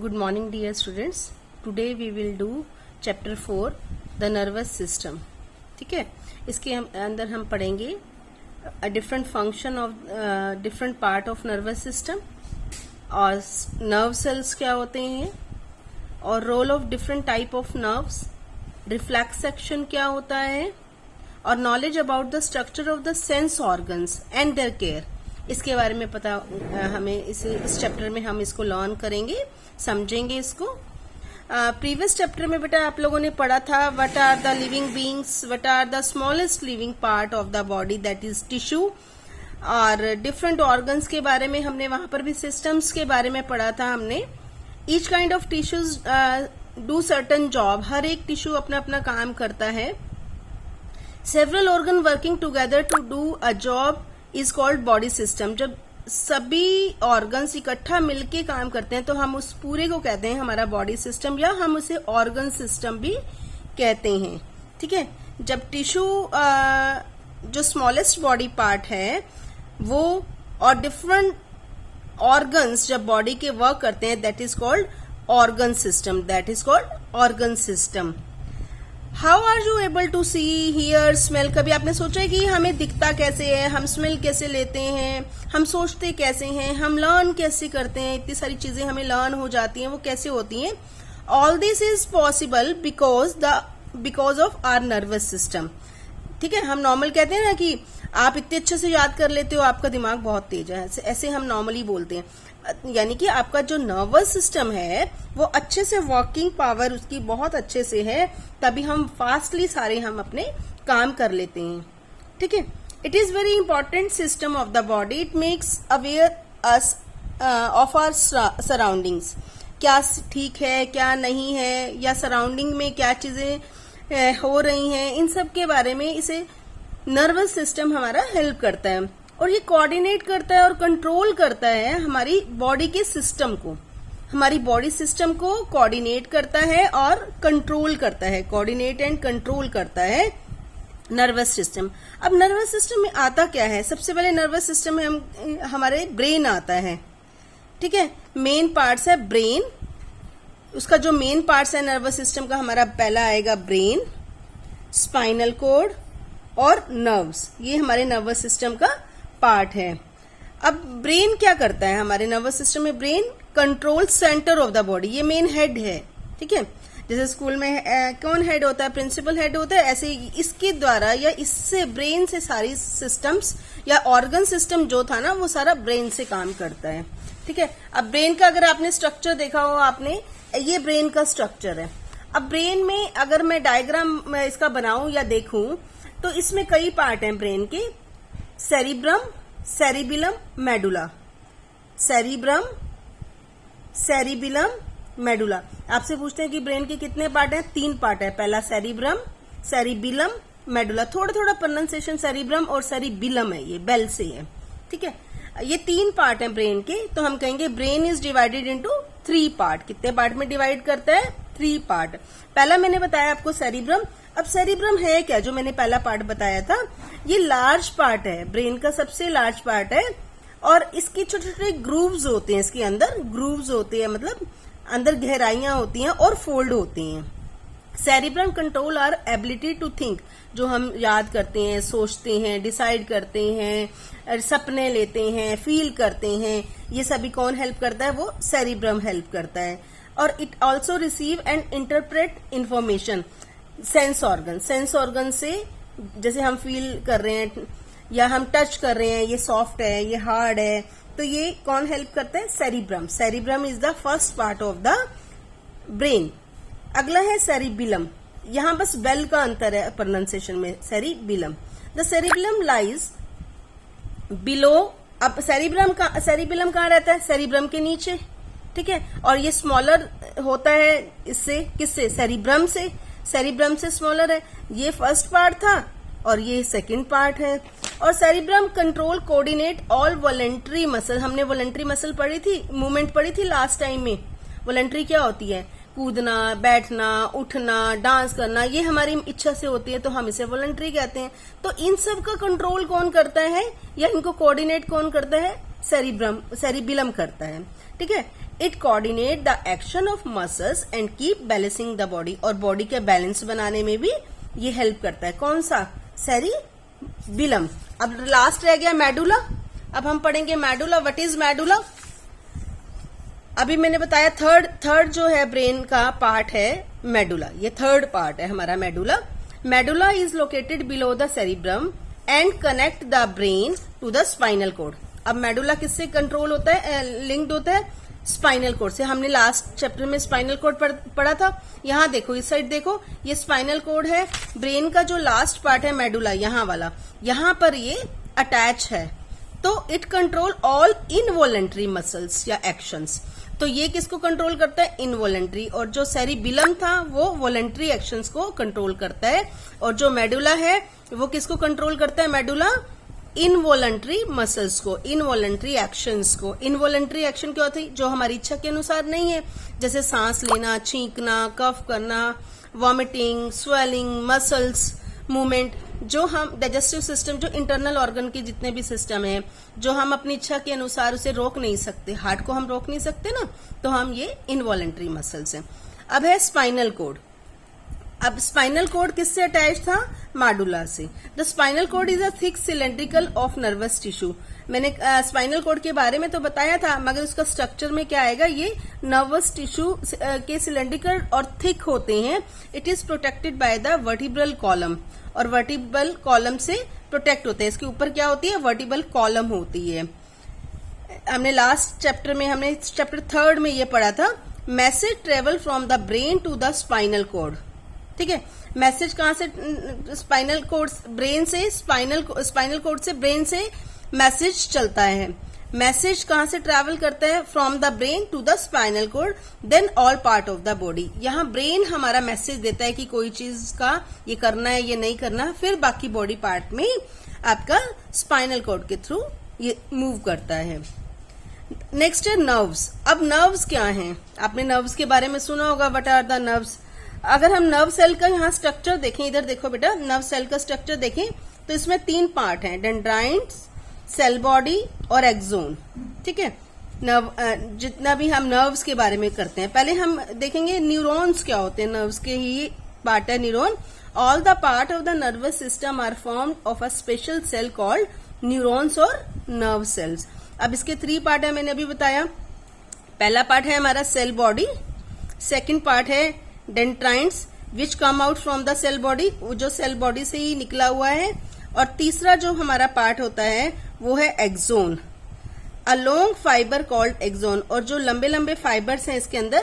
Good morning dear students. Today we will do chapter 4 the nervous system. ठीक है, इसके अंदर हम पढ़ेंगे different function of different part of nervous system और नर्व सेल्स क्या होते हैं और role of different type of nerves, reflex action क्या होता है और knowledge about the structure of the sense organs and their care, इसके बारे में पता हमें इस चैप्टर में हम इसको लर्न करेंगे, समझेंगे इसको। प्रीवियस चैप्टर में बेटा आप लोगों ने पढ़ा था what are the living beings, what are the smallest living part of the body that is tissue, और डिफरेंट ऑर्गन्स के बारे में हमने वहां पर भी सिस्टम्स के बारे में पढ़ा था हमने। Each kind of tissues do certain job, हर एक टिश्यू अपना अपना काम करता है। Several organ working together to do a job is called body system. जब सभी ऑर्गन्स इकट्ठा मिलके काम करते हैं तो हम उस पूरे को कहते हैं हमारा बॉडी सिस्टम, या हम उसे ऑर्गन सिस्टम भी कहते हैं। ठीक है, जब टिश्यू जो स्मॉलेस्ट बॉडी पार्ट है वो और डिफरेंट ऑर्गन्स जब बॉडी के वर्क करते हैं that is called organ system, that is called organ system. How are you able to see, hear, smell? कभी आपने सोचा है कि हमें दिखता कैसे है, हम स्मेल कैसे लेते हैं, हम सोचते कैसे हैं, हम लर्न कैसे करते हैं, इतनी सारी चीजें हमें लर्न हो जाती हैं, वो कैसे होती हैं? All this is possible because of our nervous system. ठीक है, हम नॉर्मल कहते हैं ना कि आप इतने अच्छे से याद कर लेते हो, आपका दिमाग बहुत तेज है, ऐसे हम नॉर्मली बोलते हैं। यानी कि आपका जो नर्वस सिस्टम है वो अच्छे से वर्किंग पावर उसकी बहुत अच्छे से है, तभी हम फास्टली सारे हम अपने काम कर लेते हैं। ठीक है, it is very important system of the body, it makes aware us of our surroundings, क्या ठीक है क्या नहीं है, या सराउंडिंग में क्या चीजें हो रही हैं, इन सब के बारे में इसे नर्वस सिस्टम हमारा हेल्प करता है। और ये कोऑर्डिनेट करता है और कंट्रोल करता है हमारी बॉडी के सिस्टम को, हमारी बॉडी सिस्टम को कोऑर्डिनेट करता है और कंट्रोल करता है, कोऑर्डिनेट एंड कंट्रोल करता है नर्वस सिस्टम। अब नर्वस सिस्टम में आता क्या है? सबसे पहले नर्वस सिस्टम में हमारे ब्रेन आता है। ठीक है, मेन पार्ट्स है ब्रेन, उसका जो मेन पार्ट्स है नर्वस सिस्टम का हमारा पहला आएगा ब्रेन, स्पाइनल कॉर्ड और नर्व्स, ये हमारे नर्वस सिस्टम का पार्ट है। अब ब्रेन क्या करता है हमारे नर्वस सिस्टम में? Brain control centre of the body, ये मेन हेड है। ठीक है, जैसे स्कूल में कौन हेड होता है? प्रिंसिपल हेड होता है। ऐसे इसके द्वारा या इससे ब्रेन से सारी सिस्टम्स या ऑर्गन सिस्टम जो था ना वो सारा ब्रेन से काम करता है। ठीक है, अब ब्रेन का अगर आपने स्ट्रक्चर देखा हो आपने, ये ब्रेन का स्ट्रक्चर है। अब ब्रेन में अगर मैं डायग्राम इसका बनाऊं या देखूं तो इसमें कई पार्ट हैं ब्रेन के, सेरिब्रम, सेरिबिलम, मेडुला, सेरिब्रम, सेरिबिलम, मेडुला। आपसे पूछते हैं कि ब्रेन के कितने पार्ट हैं? 3 पार्ट है, पहला सेरिब्रम, सेरिबिलम, मेडुला। थोड़ा थोड़ा प्रोनाउंसिएशन सेरिब्रम और सेरिबिलम है, ये बेल से है। ठीक है, ये 3 पार्ट हैं ब्रेन के, तो हम कहेंगे brain is divided into 3 part. कितने पार्ट में डिवाइड करता है? 3 पार्ट। पहला मैंने बताया आपको सेरिब्रम। अब सेरिब्रम है क्या? जो मैंने पहला पार्ट बताया था, ये लार्ज पार्ट है, ब्रेन का सबसे लार्ज पार्ट है, और इसके छोटे छोटे ग्रूव्स होते हैं, इसके अंदर ग्रूव्स होते हैं, मतलब अंदर गहराइयां होती हैं और फोल्ड होती हैं। Cerebrum control our ability to think, जो हम याद करते हैं, सोचते हैं, डिसाइड करते हैं, सपने लेते हैं, फील करते हैं, ये सभी कौन हेल्प करता है? वो सेरिब्रम हेल्प करता है। और it also receive and interpret information. Sense organ से जैसे हम फील कर रहे हैं या हम टच कर रहे हैं, ये सॉफ्ट है, ये हार्ड है, तो ये कौन हेल्प करता है? Cerebrum. Cerebrum is the first part of the brain. अगला है सेरिबिलम, यहां बस बेल का अंतर है प्रोनाउंसिएशन में, cerebellum. The cerebellum lies below. अब सेरिबिलम कहाँ रहता है? सेरिब्रम के नीचे। ठीक है, और ये स्मॉलर होता है इससे, किससे? सेरिब्रम से। सेरिब्रम से स्मॉलर है, ये फर्स्ट पार्ट था और ये सेकंड पार्ट है। और cerebrum control coordinate all voluntary muscle. हमने वॉलंटरी मसल पढ़ी थी, मूवमेंट पढ़ी थी लास्ट टाइम में। वॉलंटरी क्या होती है? कूदना, बैठना, उठना, डांस करना, ये हमारी इच्छा से होती है तो हम इसे वॉलंटरी कहते हैं। तो इन सब का कंट्रोल कौन करता है या इनको कोऑर्डिनेट कौन करता है? सेरिबिलम करता है। ठीक है, it coordinate the action of muscles and keep balancing the body, और बॉडी के बैलेंस बनाने में भी ये हेल्प करता है। कौन सा? सेरिबिलम। अब लास्ट रह गया मेडुला। अब हम पढ़ेंगे मेडुला। What is medulla? अभी मैंने बताया थर्ड जो है ब्रेन का पार्ट है मेडुला, ये थर्ड पार्ट है हमारा medulla. Medulla is located below the cerebrum and connect the brain to the spinal cord. अब मेडुला किससे कंट्रोल होता है, लिंक्ड होता है? स्पाइनल कोड से। हमने लास्ट चैप्टर में स्पाइनल कोड पढ़ा था। यहाँ देखो, इस साइड देखो, ये स्पाइनल कोड है। ब्रेन का जो लास्ट पार्ट है मेडुला, यहाँ वाला, यहाँ पर ये अटैच है। तो it control all involuntary muscles या एक्शंस। तो ये किसको कंट्रोल करता है? इनवॉलेंट्री। और जो सेरिबिलम था वो वॉलेंट्री एक्शंस को कंट्रोल करता है। और जो मेडुला है वो किसको कंट्रोल करता है? मेडुला इनवॉलेंट्री मसल्स को, इनवॉलेंट्री एक्शंस को। इनवॉलेंट्री एक्शन क्या होती है? जो हमारी इच्छा के अनुसार नहीं है, जैसे सांस लेना, छींकना, कफ करना, वॉमिटिंग, स्वेलिंग, मसल्स मूवमेंट। जो हम डाइजेस्टिव सिस्टम, जो इंटरनल ऑर्गन के जितने भी सिस्टम है, जो हम अपनी इच्छा के अनुसार उसे रोक नहीं सकते, हार्ट को हम रोक नहीं सकते ना, तो हम ये इनवॉलेंट्री मसल्स हैं। अब है स्पाइनल कोड। अब स्पाइनल कोड किससे अटैच था? मेडुला से। The spinal code is a thick cylindrical of nervous tissue. मैंने स्पाइनल कोड के बारे में तो बताया था, मगर उसका स्ट्रक्चर में क्या आएगा? ये नर्वस टिश्यू के सिलेंड्रिकल और थिक होते हैं। It is protected by the vertebral column, और वर्टिब्रल कॉलम से प्रोटेक्ट होते हैं। इसके ऊपर क्या होती है? वर्टिब्रल कॉलम होती है। हमने लास्ट चैप्टर में, हमने चैप्टर 3 में ये पढ़ा था, message travel from the brain to the spinal cord. ठीक है, मैसेज कहां से? स्पाइनल कोड, ब्रेन से स्पाइनल कोड से ब्रेन से मैसेज चलता है। मैसेज कहां से ट्रैवल करता है? From the brain to the spinal cord, then all part of the body. यहाँ ब्रेन हमारा मैसेज देता है कि कोई चीज का ये करना है, ये नहीं करना, फिर बाकी बॉडी पार्ट में आपका स्पाइनल कोड के थ्रू ये मूव करता है। नेक्स्ट है नर्व्स। अब नर्व्स क्या हैं? आपने नर्व्स के बारे में सुना होगा, व्हाट आर द नर्व्स। अगर हम नर्व सेल का यहाँ स्ट्रक्चर देखें, इधर देखो बेटा, नर्व सेल का स्ट्रक्चर देखें तो इसमें 3 पार्ट हैं, डेंड्राइट्स, सेल बॉडी और एक्सोन। ठीक है, नर्व, जितना भी हम नर्व्स के बारे में करते हैं, पहले हम देखेंगे न्यूरॉन्स क्या होते हैं। नर्व्स के ही पार्ट है neuron. All the part of the nervous system are formed of a special cell called neurons और नर्व सेल्स। अब इसके 3 पार्ट है, मैंने अभी बताया। पहला पार्ट है हमारा सेल बॉडी, सेकेंड पार्ट है dendrites which come out from the cell body, जो सेल बॉडी से ही निकला हुआ है। और तीसरा जो हमारा पार्ट होता है वो है axon, a long fibre called axon. और जो लंबे लंबे फाइबर्स हैं इसके अंदर